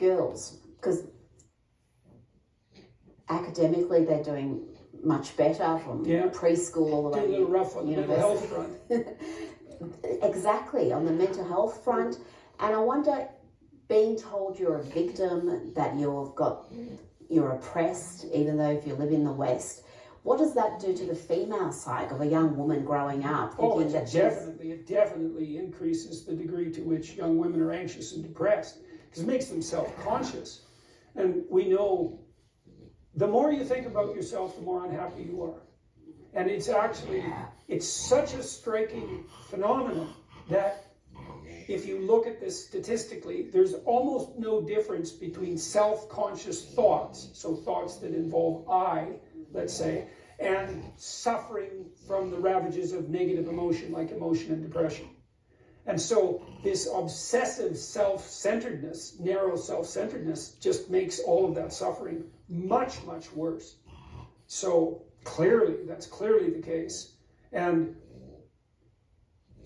girls, because academically they're doing much better from preschool all the way a little rough on the mental health front. Exactly, on the mental health front. And I wonder, being told you're a victim, that you're oppressed, even though if you live in the West, what does that do to the female psyche of a young woman growing up? It definitely increases the degree to which young women are anxious and depressed, because it makes them self-conscious. And we know the more you think about yourself, the more unhappy you are. And it's such a striking phenomenon that if you look at this statistically, there's almost no difference between self-conscious thoughts, so thoughts that involve I, let's say, and suffering from the ravages of negative emotion like emotion and depression. And so this obsessive self-centeredness, narrow self-centeredness, just makes all of that suffering much, much worse. So that's clearly the case. And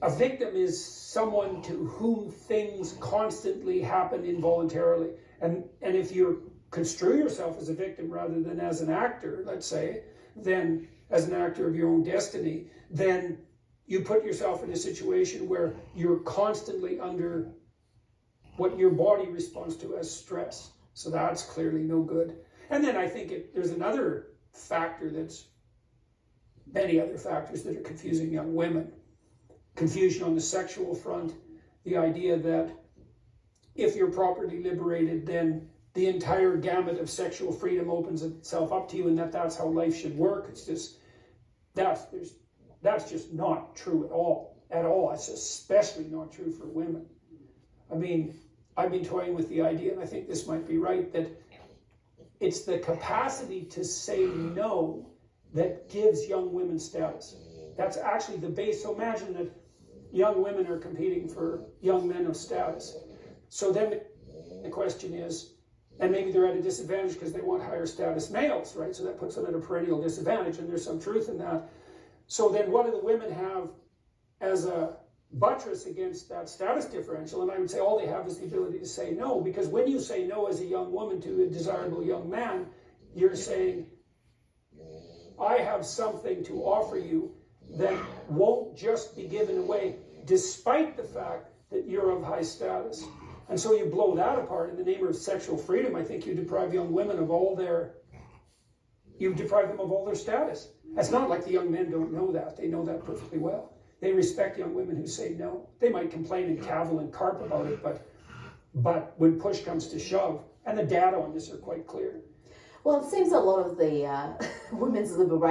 a victim is someone to whom things constantly happen involuntarily. And if you construe yourself as a victim rather than as an actor, let's say, then as an actor of your own destiny, then you put yourself in a situation where you're constantly under what your body responds to as stress. So that's clearly no good. And then I think there's another factor many other factors that are confusing young women. Confusion on the sexual front, the idea that if you're properly liberated, then the entire gamut of sexual freedom opens itself up to you, and that's how life should work. It's just, that's just not true at all. It's especially not true for women. I mean, I've been toying with the idea, and I think this might be right, that it's the capacity to say no that gives young women status. That's actually the base. So imagine that young women are competing for young men of status. So then the question is, and maybe they're at a disadvantage because they want higher status males, right? So that puts them at a perennial disadvantage, and there's some truth in that. So then what do the women have as a buttress against that status differential? And I would say all they have is the ability to say no, because when you say no as a young woman to a desirable young man, you're saying, I have something to offer you that won't just be given away, despite the fact that you're of high status. And so you blow that apart in the name of sexual freedom. I think you deprive young women of you deprive them of all their status. It's not like the young men don't know that. They know that perfectly well. They respect young women who say no. They might complain and cavil and carp about it, but when push comes to shove, and the data on this are quite clear. Well, it seems a lot of the women's liberation